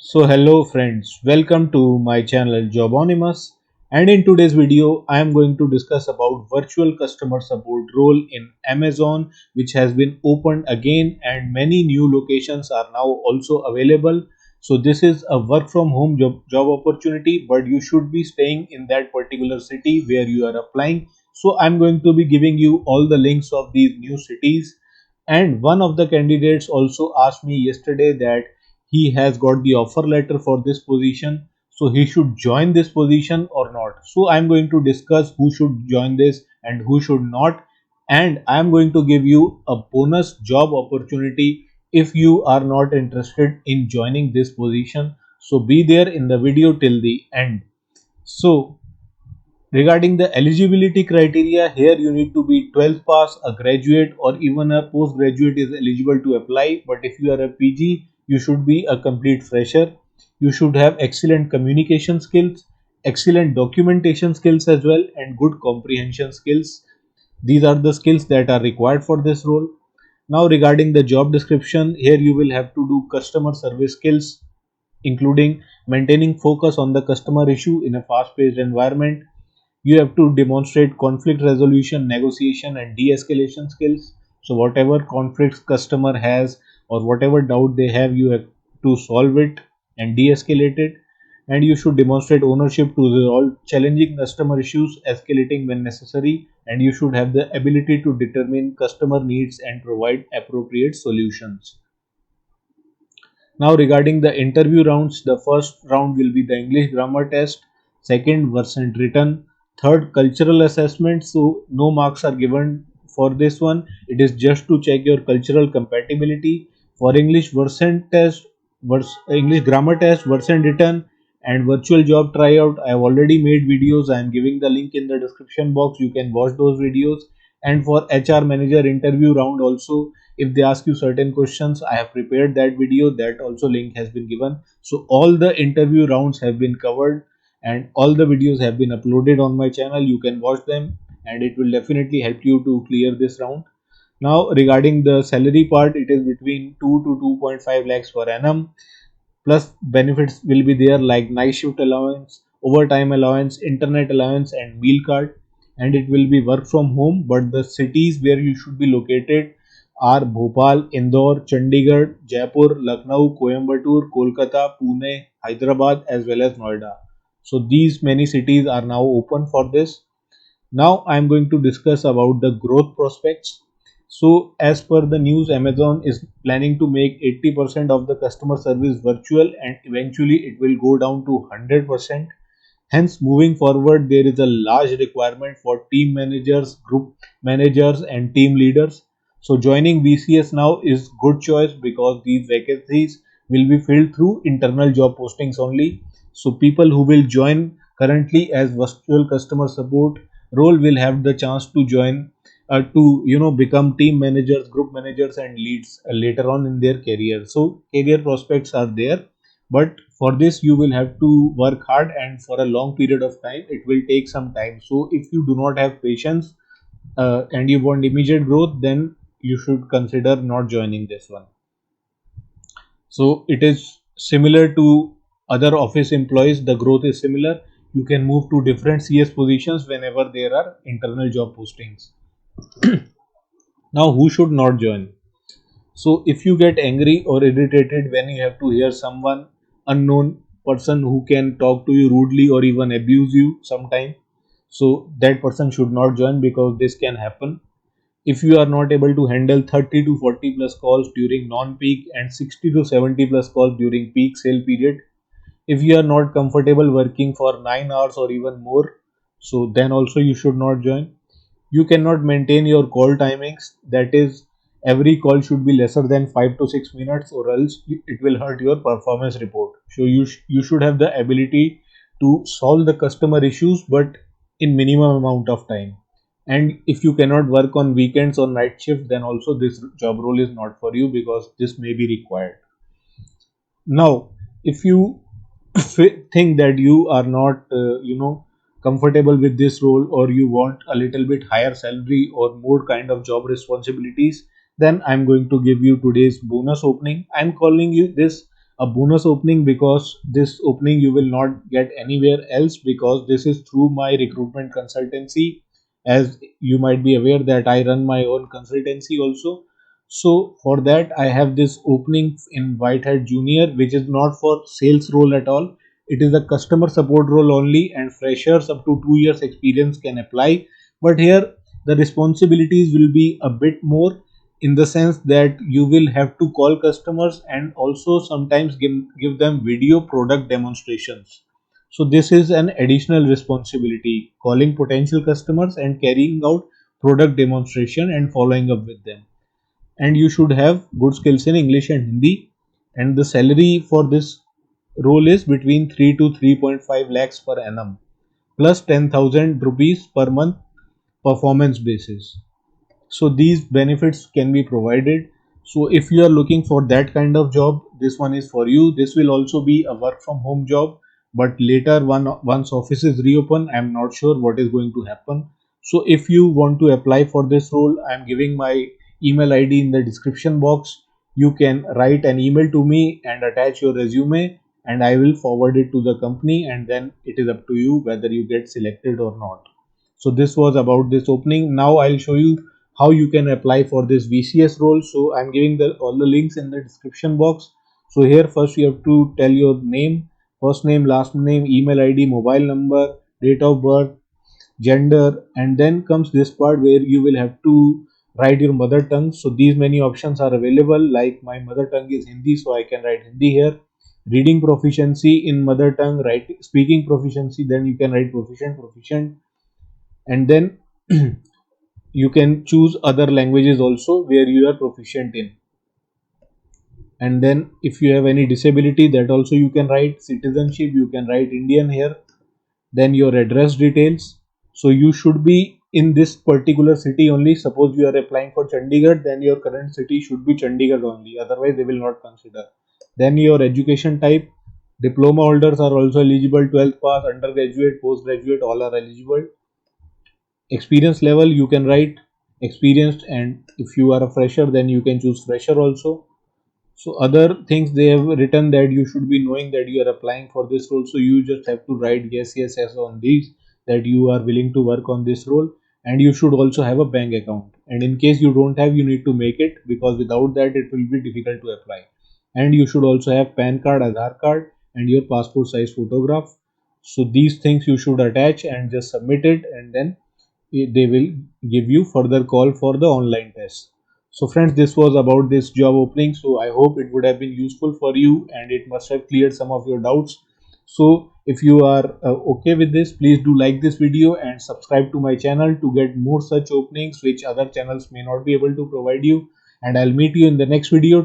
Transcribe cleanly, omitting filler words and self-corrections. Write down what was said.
So hello friends, welcome to my channel Jobonimus, and in today's video I am going to discuss about virtual customer support role in Amazon, which has been opened again and many new locations are now also available. So this is a work from home job opportunity, but you should be staying in that particular city where you are applying. So I'm going to be giving you all the links of these new cities, and one of the candidates also asked me yesterday that he has got the offer letter for this position, so he should join this position or not. So I'm going to discuss who should join this and who should not, and I'm going to give you a bonus job opportunity if you are not interested in joining this position. So be there in the video till the end. So regarding the eligibility criteria, here you need to be 12th pass, a graduate or even a postgraduate is eligible to apply. But if you are a PG, you should be a complete fresher. You should have excellent communication skills, excellent documentation skills as well, and good comprehension skills. These are the skills that are required for this role. Now regarding the job description, here you will have to do customer service skills, including maintaining focus on the customer issue in a fast paced environment. You have to demonstrate conflict resolution, negotiation and de-escalation skills. So whatever conflicts customer has or whatever doubt they have, you have to solve it and de-escalate it. And you should demonstrate ownership to resolve challenging customer issues, escalating when necessary. And you should have the ability to determine customer needs and provide appropriate solutions. Now regarding the interview rounds, the first round will be the English grammar test, second Versant written, third cultural assessment. So no marks are given for this one. It is just to check your cultural compatibility. For English Versant test, English grammar test, Versant written, and virtual job tryout, I have already made videos. I am giving the link in the description box. You can watch those videos. And for HR manager interview round also, if they ask you certain questions, I have prepared that video, that also link has been given. So all the interview rounds have been covered and all the videos have been uploaded on my channel. You can watch them and it will definitely help you to clear this round. Now regarding the salary part, it is between 2 to 2.5 lakhs per annum, plus benefits will be there like night shift allowance, overtime allowance, internet allowance and meal card. And it will be work from home, but the cities where you should be located are Bhopal, Indore, Chandigarh, Jaipur, Lucknow, Coimbatore, Kolkata, Pune, Hyderabad as well as Noida. So these many cities are now open for this. Now I am going to discuss about the growth prospects. So as per the news, Amazon is planning to make 80% of the customer service virtual and eventually it will go down to 100%. Hence, moving forward, there is a large requirement for team managers, group managers and team leaders. So joining VCS now is good choice because these vacancies will be filled through internal job postings only. So people who will join currently as virtual customer support role will have the chance to join to become team managers, group managers and leads later on in their career. So career prospects are there, but for this you will have to work hard and for a long period of time. It will take some time. So if you do not have patience and you want immediate growth, then you should consider not joining this one. So it is similar to other office employees, the growth is similar. You can move to different CS positions whenever there are internal job postings. Now who should not join? So if you get angry or irritated when you have to hear someone unknown person who can talk to you rudely or even abuse you sometime, so that person should not join because this can happen. If you are not able to handle 30 to 40 plus calls during non-peak and 60 to 70 plus calls during peak sale period, if you are not comfortable working for 9 hours or even more, so then also you should not join. You cannot maintain your call timings, that is every call should be lesser than 5 to 6 minutes or else it will hurt your performance report. So you should have the ability to solve the customer issues but in minimum amount of time. And if you cannot work on weekends or night shift, then also this job role is not for you because this may be required. Now if you think that you are not comfortable with this role, or you want a little bit higher salary or more kind of job responsibilities, then I'm going to give you today's bonus opening. I'm calling you this a bonus opening, because this opening you will not get anywhere else, because this is through my recruitment consultancy. As you might be aware that I run my own consultancy also. So for that I have this opening in Whitehead Junior, which is not for sales role at all. It is a customer support role only, and freshers up to 2 years experience can apply. But here the responsibilities will be a bit more, in the sense that you will have to call customers and also sometimes give them video product demonstrations. So this is an additional responsibility, calling potential customers and carrying out product demonstration and following up with them. And you should have good skills in English and Hindi. And the salary for this role is between 3 to 3.5 lakhs per annum, plus 10,000 rupees per month performance basis. So these benefits can be provided. So if you are looking for that kind of job, this one is for you. This will also be a work from home job, but later once offices reopen, I am not sure what is going to happen. So if you want to apply for this role, I am giving my email ID in the description box. You can write an email to me and attach your resume, and I will forward it to the company, and then it is up to you whether you get selected or not. So this was about this opening. Now I'll show you how you can apply for this VCS role. So I'm giving all the links in the description box. So here first you have to tell your name, first name, last name, email ID, mobile number, date of birth, gender, and then comes this part where you will have to write your mother tongue. So these many options are available, like my mother tongue is Hindi, so I can write Hindi here. Reading proficiency in mother tongue, writing, speaking proficiency, then you can write proficient, and then you can choose other languages also where you are proficient in. And then if you have any disability, that also you can write. Citizenship, you can write Indian here. Then your address details. So you should be in this particular city only. Suppose you are applying for Chandigarh, then your current city should be Chandigarh only, otherwise they will not consider. Then your education type, diploma holders are also eligible, 12th pass, undergraduate, postgraduate, all are eligible. Experience level, you can write experienced, and if you are a fresher, then you can choose fresher also. So other things they have written that you should be knowing that you are applying for this role, so you just have to write yes on these, that you are willing to work on this role. And you should also have a bank account, and in case you don't have, you need to make it, because without that it will be difficult to apply. And you should also have PAN card, Aadhaar card, and your passport size photograph. So these things you should attach and just submit it, and then they will give you further call for the online test. So friends, this was about this job opening. So I hope it would have been useful for you, and it must have cleared some of your doubts. So if you are okay with this, please do like this video and subscribe to my channel to get more such openings which other channels may not be able to provide you. And I'll meet you in the next video.